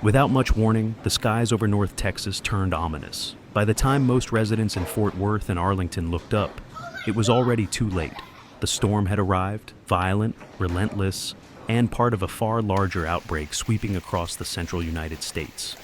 Without much warning, the skies over North Texas turned ominous. By the time most residents in Fort Worth and Arlington looked up, it was already too late. The storm had arrived, violent, relentless, and part of a far larger outbreak sweeping across the central United States.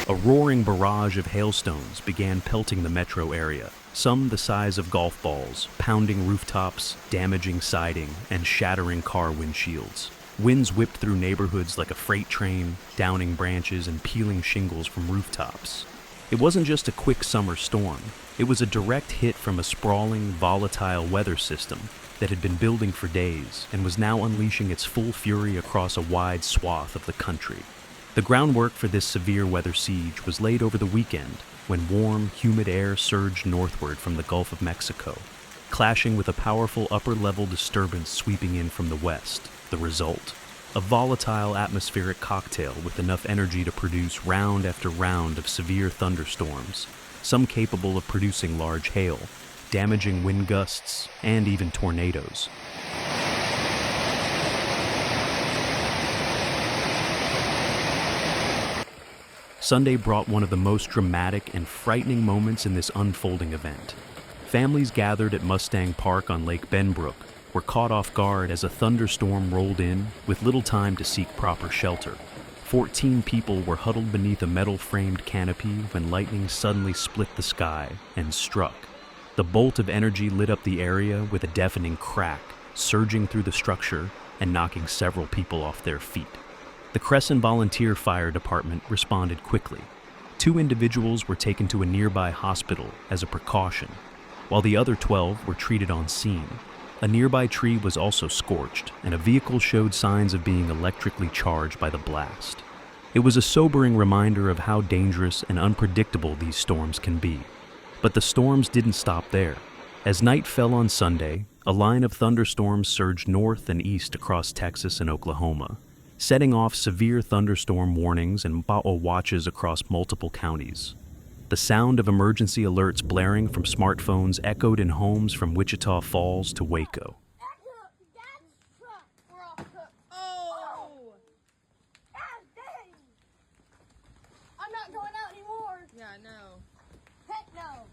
A roaring barrage of hailstones began pelting the metro area, some the size of golf balls, pounding rooftops, damaging siding, and shattering car windshields. Winds whipped through neighborhoods like a freight train, downing branches and peeling shingles from rooftops. It wasn't just a quick summer storm. It was a direct hit from a sprawling, volatile weather system that had been building for days and was now unleashing its full fury across a wide swath of the country. The groundwork for this severe weather siege was laid over the weekend when warm, humid air surged northward from the Gulf of Mexico, clashing with a powerful upper-level disturbance sweeping in from the west. The result? A volatile atmospheric cocktail with enough energy to produce round after round of severe thunderstorms, some capable of producing large hail, damaging wind gusts, and even tornadoes. Sunday brought one of the most dramatic and frightening moments in this unfolding event. Families gathered at Mustang Park on Lake Benbrook were caught off guard as a thunderstorm rolled in with little time to seek proper shelter. 14 people were huddled beneath a metal-framed canopy when lightning suddenly split the sky and struck. The bolt of energy lit up the area with a deafening crack, surging through the structure and knocking several people off their feet. The Crescent Volunteer Fire Department responded quickly. 2 individuals were taken to a nearby hospital as a precaution, while the other 12 were treated on scene. A nearby tree was also scorched, and a vehicle showed signs of being electrically charged by the blast. It was a sobering reminder of how dangerous and unpredictable these storms can be. But the storms didn't stop there. As night fell on Sunday, a line of thunderstorms surged north and east across Texas and Oklahoma, setting off severe thunderstorm warnings and ba'o watches across multiple counties. The sound of emergency alerts blaring from smartphones echoed in homes from Wichita Falls to Waco. I'm not going out anymore. Yeah, no. Heck no.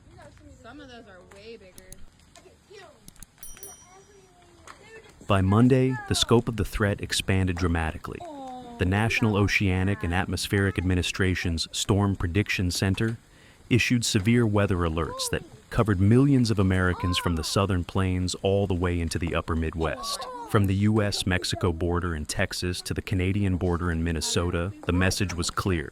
Some of those are way bigger. I get killed. By Monday, the scope of the threat expanded dramatically. The National Oceanic and Atmospheric Administration's Storm Prediction Center issued severe weather alerts that covered millions of Americans from the southern plains all the way into the upper Midwest. From the U.S.-Mexico border in Texas to the Canadian border in Minnesota, the message was clear.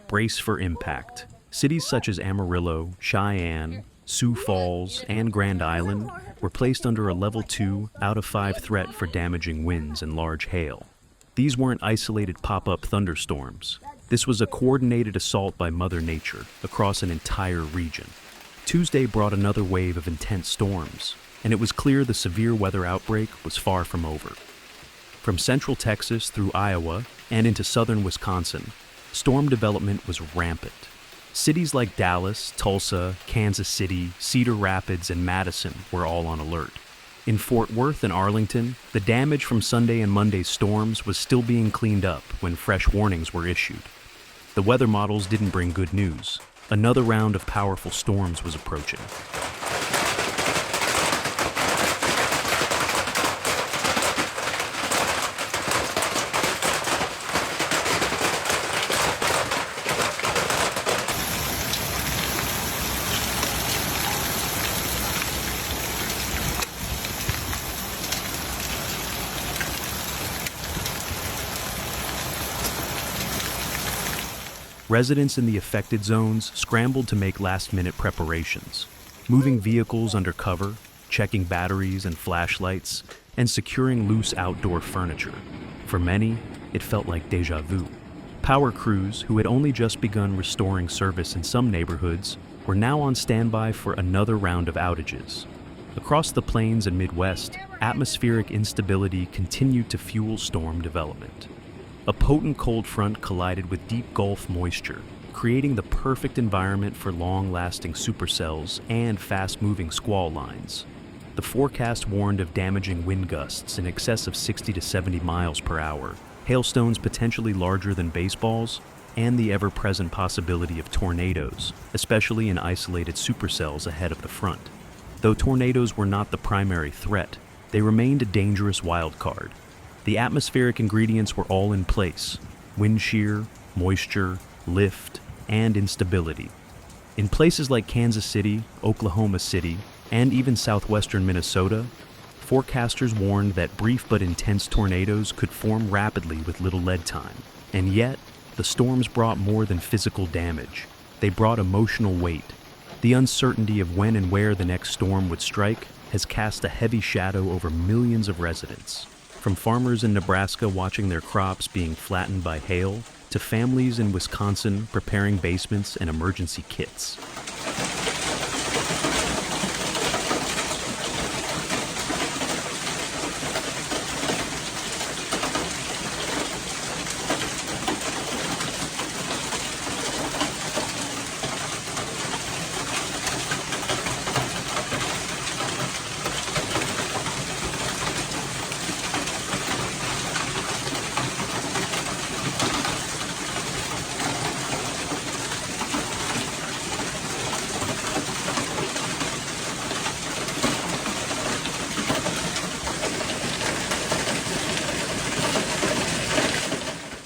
Brace for impact. Cities such as Amarillo, Cheyenne, Sioux Falls, and Grand Island were placed under a level 2 out of 5 threat for damaging winds and large hail. These weren't isolated pop-up thunderstorms. This was a coordinated assault by Mother Nature across an entire region. Tuesday brought another wave of intense storms, and it was clear the severe weather outbreak was far from over. From central Texas through Iowa and into southern Wisconsin, storm development was rampant. Cities like Dallas, Tulsa, Kansas City, Cedar Rapids, and Madison were all on alert. In Fort Worth and Arlington, the damage from Sunday and Monday's storms was still being cleaned up when fresh warnings were issued. The weather models didn't bring good news. Another round of powerful storms was approaching. Residents in the affected zones scrambled to make last-minute preparations, moving vehicles under cover, checking batteries and flashlights, and securing loose outdoor furniture. For many, it felt like déjà vu. Power crews, who had only just begun restoring service in some neighborhoods, were now on standby for another round of outages. Across the plains and Midwest, atmospheric instability continued to fuel storm development. A potent cold front collided with deep Gulf moisture, creating the perfect environment for long-lasting supercells and fast-moving squall lines. The forecast warned of damaging wind gusts in excess of 60 to 70 miles per hour, hailstones potentially larger than baseballs, and the ever-present possibility of tornadoes, especially in isolated supercells ahead of the front. Though tornadoes were not the primary threat, they remained a dangerous wild card. The atmospheric ingredients were all in place: wind shear, moisture, lift, and instability. In places like Kansas City, Oklahoma City, and even southwestern Minnesota, forecasters warned that brief but intense tornadoes could form rapidly with little lead time. And yet, the storms brought more than physical damage. They brought emotional weight. The uncertainty of when and where the next storm would strike has cast a heavy shadow over millions of residents. From farmers in Nebraska watching their crops being flattened by hail, to families in Wisconsin preparing basements and emergency kits.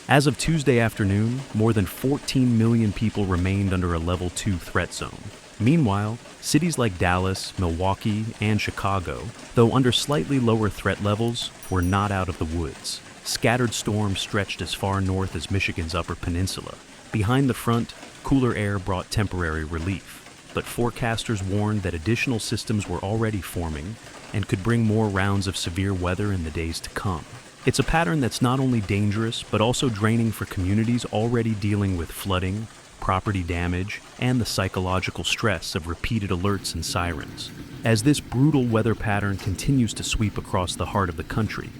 As of Tuesday afternoon, more than 14 million people remained under a level 2 threat zone. Meanwhile, cities like Dallas, Milwaukee, and Chicago, though under slightly lower threat levels, were not out of the woods. Scattered storms stretched as far north as Michigan's Upper Peninsula. Behind the front, cooler air brought temporary relief, but forecasters warned that additional systems were already forming and could bring more rounds of severe weather in the days to come. It's a pattern that's not only dangerous, but also draining for communities already dealing with flooding, property damage, and the psychological stress of repeated alerts and sirens. As this brutal weather pattern continues to sweep across the heart of the country,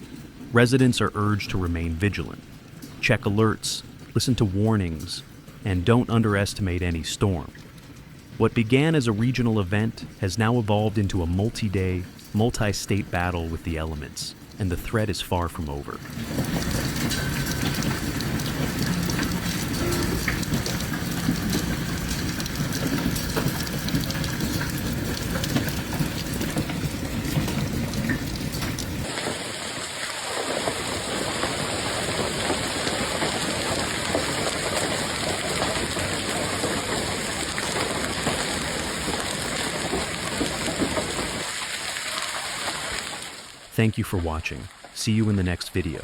residents are urged to remain vigilant. Check alerts, listen to warnings, and don't underestimate any storm. What began as a regional event has now evolved into a multi-day, multi-state battle with the elements, and the threat is far from over. Thank you for watching. See you in the next video.